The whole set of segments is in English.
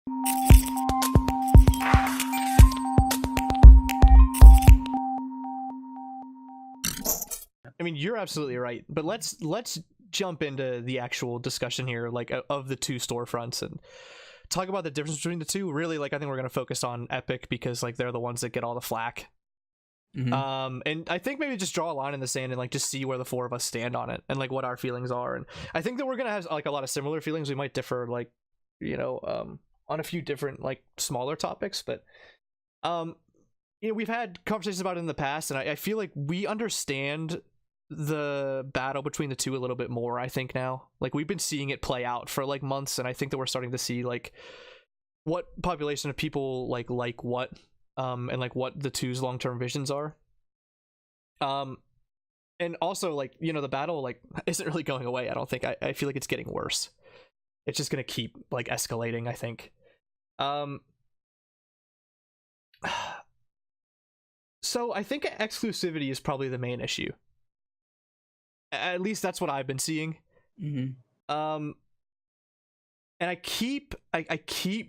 I mean, you're absolutely right, but let's jump into the actual discussion here, like of the two storefronts, and talk about the difference between the two. Really, like I think we're going to focus on Epic because like they're the ones that get all the flack. And I think maybe just draw a line in the sand and like just see where the four of us stand on it and like what our feelings are. And I think that we're gonna have like a lot of similar feelings. We might differ like, on a few different like smaller topics, but we've had conversations about it in the past, and I feel like we understand the battle between the two a little bit more. I think now, like we've been seeing it play out for like months, and I think that we're starting to see like what population of people like what and like what the two's long-term visions are. And also like the battle like isn't really going away. I don't think. I feel like it's getting worse. It's just gonna keep like escalating, I think. So I think exclusivity is probably the main issue. At least that's what I've been seeing. And I keep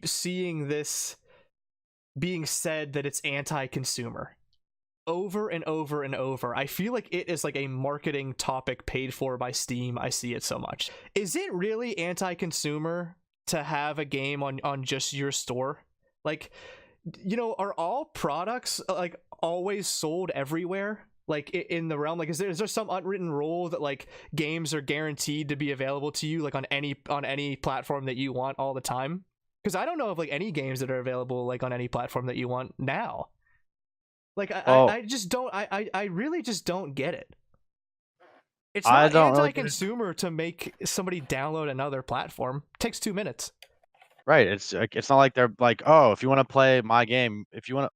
seeing this being said that it's anti-consumer over and over and over. I feel like it is like a marketing topic paid for by Steam. I see it so much. Is it really anti-consumer to have a game on just your store? Like, are all products like always sold everywhere? Like in the realm, like is there some unwritten rule that like games are guaranteed to be available to you like on any platform that you want all the time? Because I don't know of like any games that are available like on any platform that you want now. Like I just don't. I really just don't get it. It's not anti-consumer to make somebody download another platform. It takes 2 minutes. Right. It's not like they're like, oh, if you want to play my game,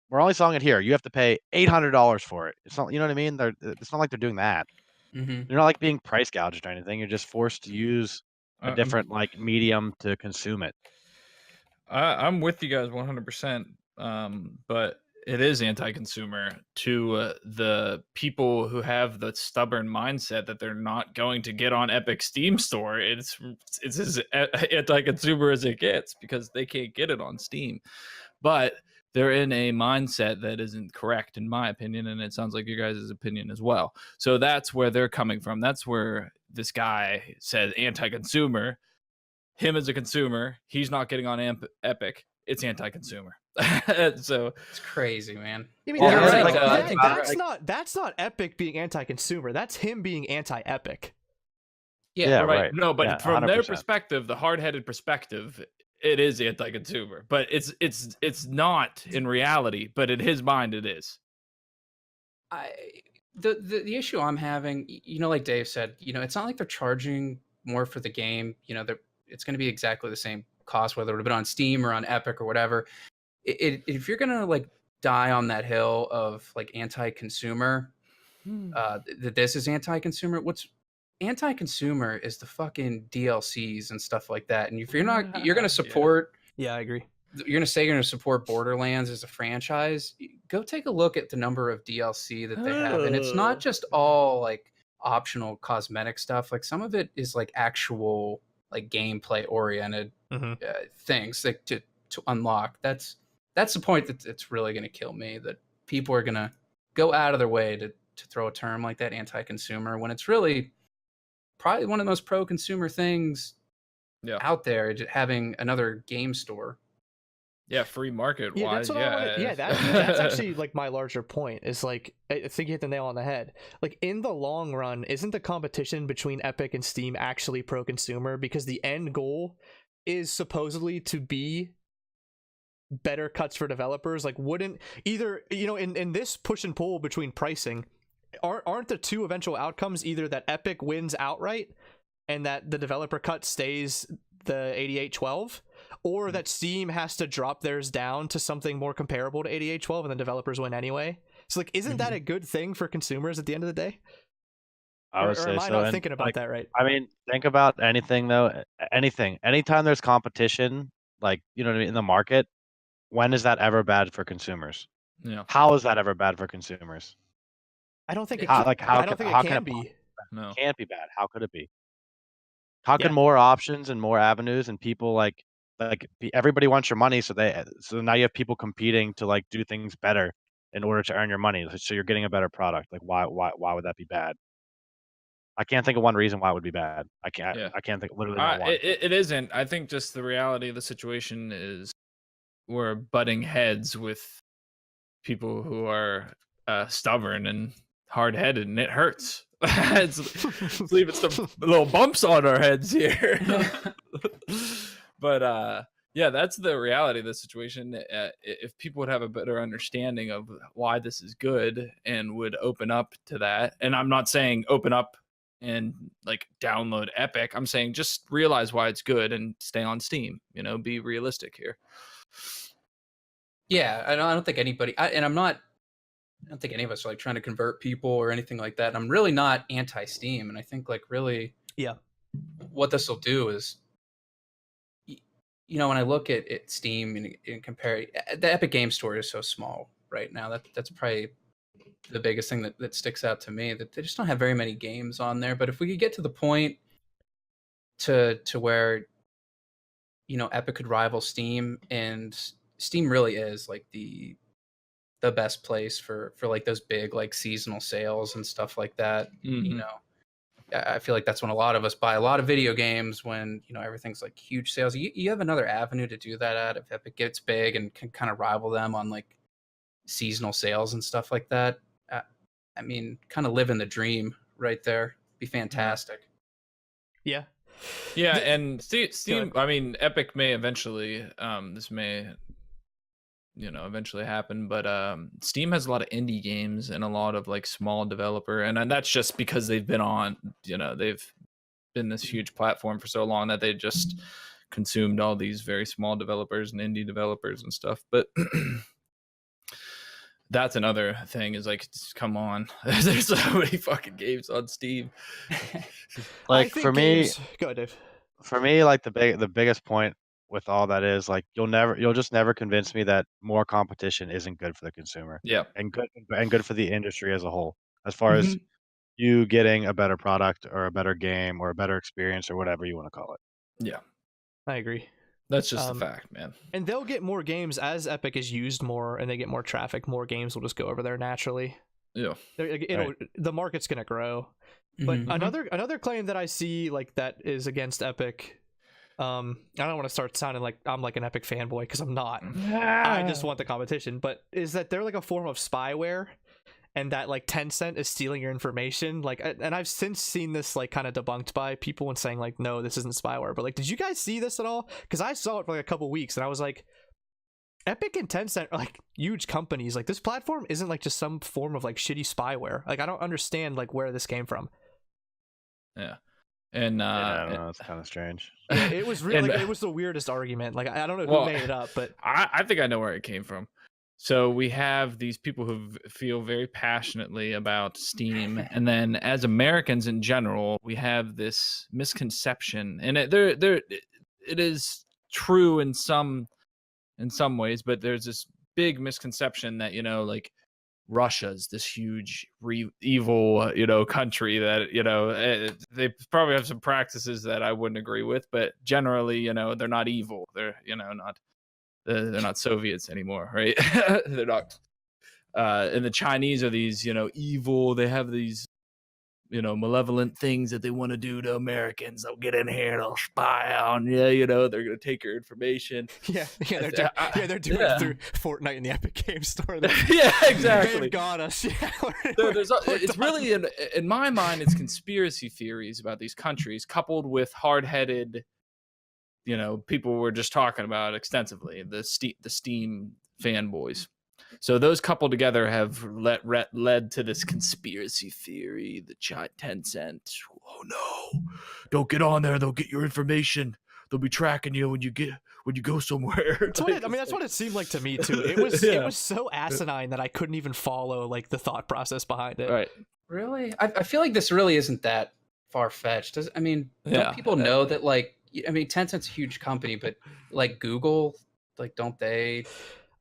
we're only selling it here. You have to pay $800 for it. It's not, you know what I mean? It's not like they're doing that. You're not like being price gouged or anything. You're just forced to use a different like medium to consume it. I'm with you guys 100%. But it is anti-consumer to the people who have the stubborn mindset that they're not going to get on Epic Steam Store. It's as anti-consumer as it gets because they can't get it on Steam. But they're in a mindset that isn't correct, in my opinion, and it sounds like your guys' opinion as well. So that's where they're coming from. That's where this guy says anti-consumer. Him as a consumer, he's not getting on Epic. It's anti-consumer. So it's crazy, man. You mean that's not Epic being anti-consumer. That's him being anti-Epic. Yeah, right. No, but from 100%. Their perspective, the hard-headed perspective, it is anti-consumer. But it's not in reality. But in his mind, it is. The issue I'm having, like Dave said, it's not like they're charging more for the game. It's going to be exactly the same cost, whether it would have been on Steam or on Epic or whatever. If you're gonna like die on that hill of like anti-consumer, that this is anti-consumer. What's anti-consumer is the fucking DLCs and stuff like that. And if you're gonna support, yeah, I agree. You're gonna say you're gonna support Borderlands as a franchise. Go take a look at the number of DLC that they have, and it's not just all like optional cosmetic stuff. Like some of it is like actual like gameplay oriented things like to unlock. That's the point that it's really going to kill me, that people are going to go out of their way to throw a term like that, anti-consumer, when it's really probably one of the most pro-consumer things out there, having another game store. Yeah, free market wise. That's actually like my larger point is like, I think you hit the nail on the head. Like in the long run, isn't the competition between Epic and Steam actually pro-consumer? Because the end goal is supposedly to be better cuts for developers. Like wouldn't either, in this push and pull between pricing, aren't the two eventual outcomes either that Epic wins outright and that the developer cut stays the 8812, or that Steam has to drop theirs down to something more comparable to 8812 and the developers win anyway? So like, isn't that a good thing for consumers at the end of the day? I would say am I not thinking about that right? I mean, think about anything though. Anytime there's competition, like what I mean, in the market, when is that ever bad for consumers? Yeah. How is that ever bad for consumers? I don't think it can. I don't think it can be. No. It can't be bad. How could it be? How can more options and more avenues and people like like everybody wants your money, so now you have people competing to like do things better in order to earn your money. So you're getting a better product. Like why would that be bad? I can't think of one reason why it would be bad. I can't think literally not one. It isn't. I think just the reality of the situation is we're butting heads with people who are stubborn and hard-headed, and it hurts. it's leaving some little bumps on our heads here. But yeah, that's the reality of the situation. If people would have a better understanding of why this is good and would open up to that, and I'm not saying open up and like download Epic, I'm saying just realize why it's good and stay on Steam. Be realistic here. Yeah, I don't think anybody, I don't think any of us are like trying to convert people or anything like that. I'm really not anti-Steam, and I think like really, yeah, what this will do is, when I look at Steam and compare, the Epic Game Store is so small right now. That's probably the biggest thing that sticks out to me, that they just don't have very many games on there. But if we could get to the point to where Epic could rival Steam, and Steam really is like the best place for like those big like seasonal sales and stuff like that. Mm-hmm. I feel like that's when a lot of us buy a lot of video games, when everything's like huge sales. You have another avenue to do that at if Epic gets big and can kind of rival them on like seasonal sales and stuff like that. I mean, kind of living the dream right there. Be fantastic. Yeah. Yeah, and Steam, I mean, Epic may eventually, this may, eventually happen, but Steam has a lot of indie games and a lot of like small developer, and that's just because they've been on, they've been this huge platform for so long that they just consumed all these very small developers and indie developers and stuff. But that's another thing, is like, come on, there's so many fucking games on Steam. Like for me, go ahead, Dave. For me, like the biggest point with all that is like you'll just never convince me that more competition isn't good for the consumer. Yeah, and good for the industry as a whole, as far as you getting a better product or a better game or a better experience or whatever you want to call it. Yeah, I agree. That's just a fact, man. And they'll get more games as Epic is used more and they get more traffic. More games will just go over there naturally. Yeah, the market's gonna grow. But another claim that I see like that is against Epic, I don't want to start sounding like I'm like an Epic fanboy, because I'm not. I just want the competition. But is that they're like a form of spyware, and that like Tencent is stealing your information. Like, and I've since seen this like kind of debunked by people and saying like, no, this isn't spyware. But like, did you guys see this at all? Because I saw it for like a couple weeks and I was like, Epic and Tencent are like huge companies. Like, this platform isn't like just some form of like shitty spyware. Like, I don't understand like where this came from. Yeah. And I don't know, it's kind of strange. It was really it was the weirdest argument. Like, I don't know who made it up, but I think I know where it came from. So we have these people who feel very passionately about Steam, and then as Americans in general, we have this misconception, and it is true in some ways, but there's this big misconception that like Russia's this huge evil country that they probably have some practices that I wouldn't agree with, but generally they're not evil. They're not. They're not Soviets anymore, right? They're not. And the Chinese are these, evil. They have these, malevolent things that they want to do to Americans. They'll get in here, they'll spy on you. They're gonna take your information. Yeah, they're doing it through Fortnite in the Epic Game Store. Yeah, exactly. They've got us. Yeah, it's really in my mind, it's conspiracy theories about these countries coupled with hard-headed. People were just talking about extensively, the Steam fanboys. So those coupled together have led to this conspiracy theory, the Tencent. Oh no, don't get on there. They'll get your information. They'll be tracking you when you go somewhere. That's what it seemed like to me too. It was so asinine that I couldn't even follow like the thought process behind it. Right. Really? I feel like this really isn't that far-fetched. Don't people know that like, Tencent's a huge company, but like Google, like don't they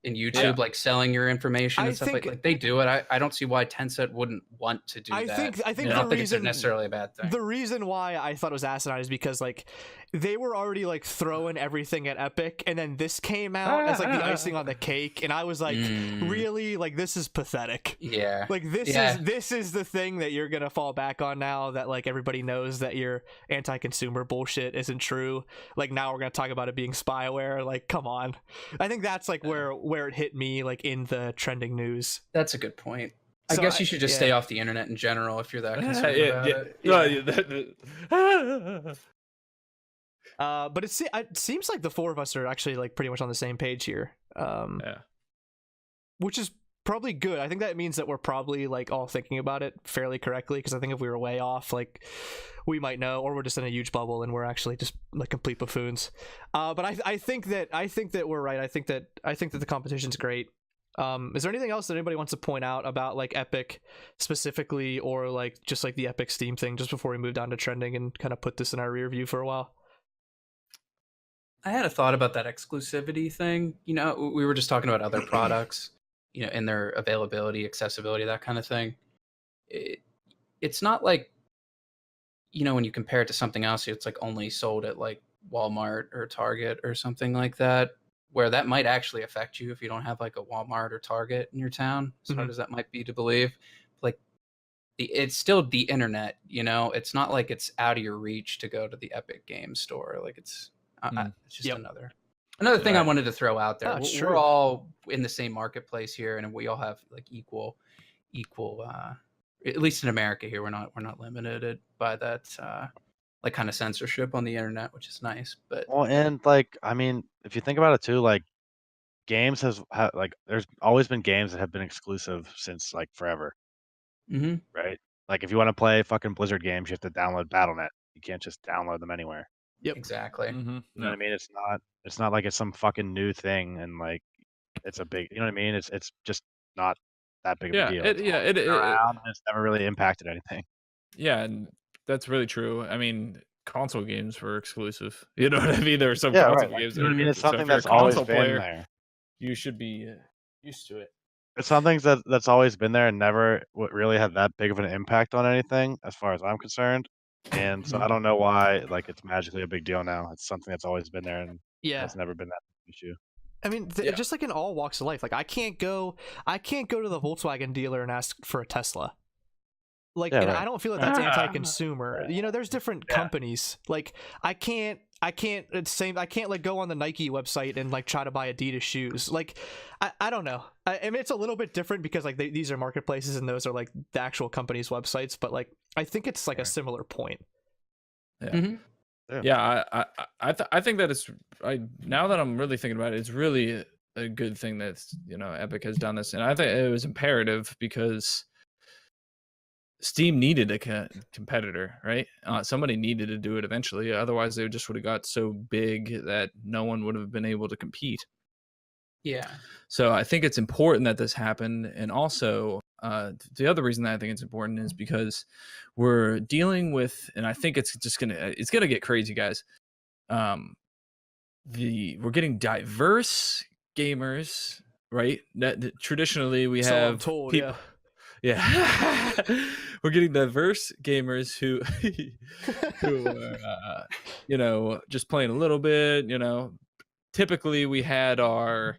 in YouTube like selling your information and stuff like they do it. I don't see why Tencent wouldn't want to do that. I think I don't think it's necessarily a bad thing. The reason why I thought it was asinine is because like they were already like throwing everything at Epic, and then this came out as like the icing on the cake, and I was like, really, like this is pathetic. Yeah, like this is the thing that you're gonna fall back on now that like everybody knows that your anti-consumer bullshit isn't true. Like now we're gonna talk about it being spyware. Like come on. I think that's like where it hit me, like in the trending news. That's a good point. I guess you should just stay off the internet in general if you're that concerned about it. But it seems like the four of us are actually like pretty much on the same page here. Which is probably good. I think that means that we're probably like all thinking about it fairly correctly, because I think if we were way off, like we might know, or we're just in a huge bubble and we're actually just like complete buffoons. But I think that we're right. I think that the competition's great. Is there anything else that anybody wants to point out about like Epic specifically, or like just like the Epic Steam thing, just before we move down to trending and kind of put this in our rear view for a while? I had a thought about that exclusivity thing. You know, we were just talking about other products, you know, and their availability, accessibility, that kind of thing. It's not like, you know, when you compare it to something else, it's like only sold at like Walmart or Target or something like that, where that might actually affect you if you don't have like a Walmart or Target in your town, as hard as that might be to believe. Like, it's still the internet, you know? It's not like it's out of your reach to go to the Epic Games Store. Like, it's just another thing I wanted to throw out there. We're all in the same marketplace here, and we all have like equal at least in America here, we're not limited by that like kind of censorship on the internet, which is nice. But well, and like I mean, if you think about it too, like games like there's always been games that have been exclusive since like forever. Right? Like if you want to play fucking Blizzard games, you have to download Battle.net. You can't just download them anywhere. Yep. Exactly. You know what I mean? It's not like it's some fucking new thing and like it's a big, you know what I mean? It's just not that big of a deal. It's never really impacted anything. Yeah, and that's really true. I mean, console games were exclusive. You know what I mean? There were some console games. You know what I mean? It's something that's always been there. You should be used to it. It's something that's always been there and never really had that big of an impact on anything, as far as I'm concerned. And so I don't know why like it's magically a big deal now. It's something that's always been there, and it's never been that issue. I mean, just like in all walks of life, like I can't go to the Volkswagen dealer and ask for a Tesla. Like, and I don't feel like that's anti-consumer. You know, there's different companies. Like, I can't like go on the Nike website and like try to buy Adidas shoes. Like, I don't know. I mean, it's a little bit different because like these are marketplaces and those are like the actual company's websites. But like, I think it's like a similar point. Yeah. I think that it's now that I'm really thinking about it, it's really a good thing that, you know, Epic has done this, and I think it was imperative because Steam needed a competitor, right? Somebody needed to do it eventually. Otherwise, they just would have got so big that no one would have been able to compete. Yeah. So I think it's important that this happened. And also, the other reason that I think it's important is because we're dealing with, and I think it's gonna get crazy, guys. We're getting diverse gamers, right? Traditionally, we have told, people. Yeah. We're getting diverse gamers who are, you know, just playing a little bit. You know, typically we had our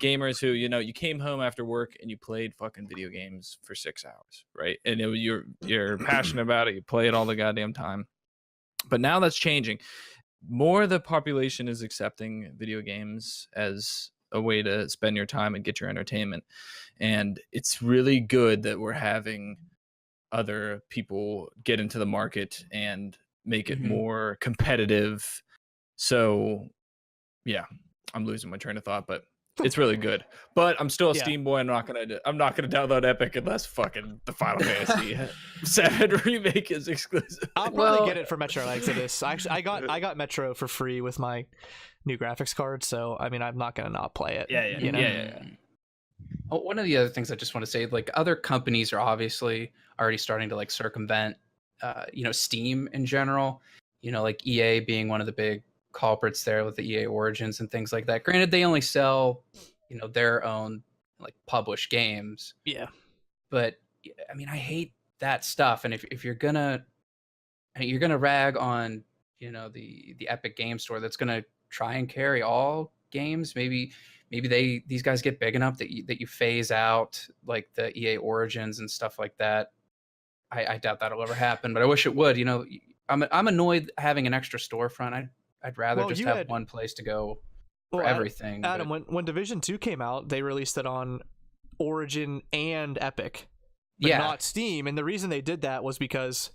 gamers who, you know, you came home after work and you played fucking video games for 6 hours, right? And you're passionate about it. You play it all the goddamn time. But now that's changing. More of the population is accepting video games as a way to spend your time and get your entertainment. And it's really good that we're having other people get into the market and make it more competitive. So yeah, I'm losing my train of thought, but it's really good. But I'm still a Steam boy. I'm not gonna download Epic unless fucking the Final Fantasy VII remake is exclusive. I'll probably get it for Metro Exodus. Actually, I got Metro for free with my new graphics card, so I mean, I'm not gonna not play it. Yeah. Oh, one of the other things I just want to say, like other companies are obviously already starting to like circumvent, you know, Steam in general. You know, like EA being one of the big culprits there with the EA Origins and things like that. Granted, they only sell, you know, their own like published games. Yeah. But I mean, I hate that stuff. And if you're gonna rag on the Epic Game Store that's going to try and carry all games. Maybe these guys get big enough that you phase out like the EA Origins and stuff like that. I doubt that'll ever happen, but I wish it would. I'm annoyed having an extra storefront. I'd rather just have one place to go for everything. Adam, when Division 2 came out, they released it on Origin and Epic, but not Steam. And the reason they did that was because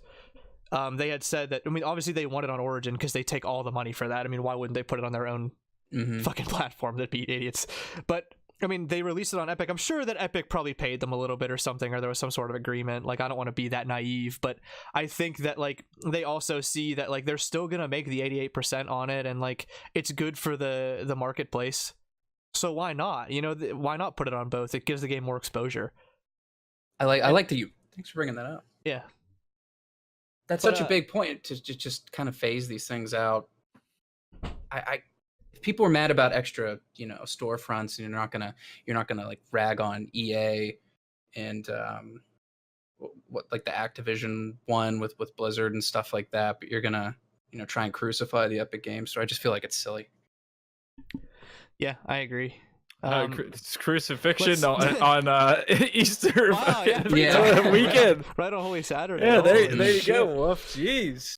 they had said that, obviously they want it on Origin because they take all the money for that. Why wouldn't they put it on their own fucking platform? That'd be idiots. But they released it on Epic. I'm sure that Epic probably paid them a little bit or something, or there was some sort of agreement. Like, I don't want to be that naive, but I think that like they also see that like they're still gonna make the 88% on it, and like it's good for the marketplace. So why not? Why not put it on both? It gives the game more exposure. I like that you. Thanks for bringing that up. Yeah, that's such a big point to just kind of phase these things out. If people are mad about extra, storefronts, and you're not gonna like rag on EA and what like the Activision one with Blizzard and stuff like that, but you're gonna try and crucify the Epic Games Store. I just feel like it's silly. Yeah, I agree. It's crucifixion on Easter yeah. weekend, right on Holy Saturday. Yeah, there you go. Woof, jeez.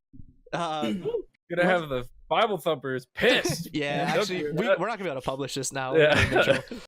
Gonna have the Bible thumpers pissed. Yeah, actually, we're not gonna be able to publish this now. Yeah.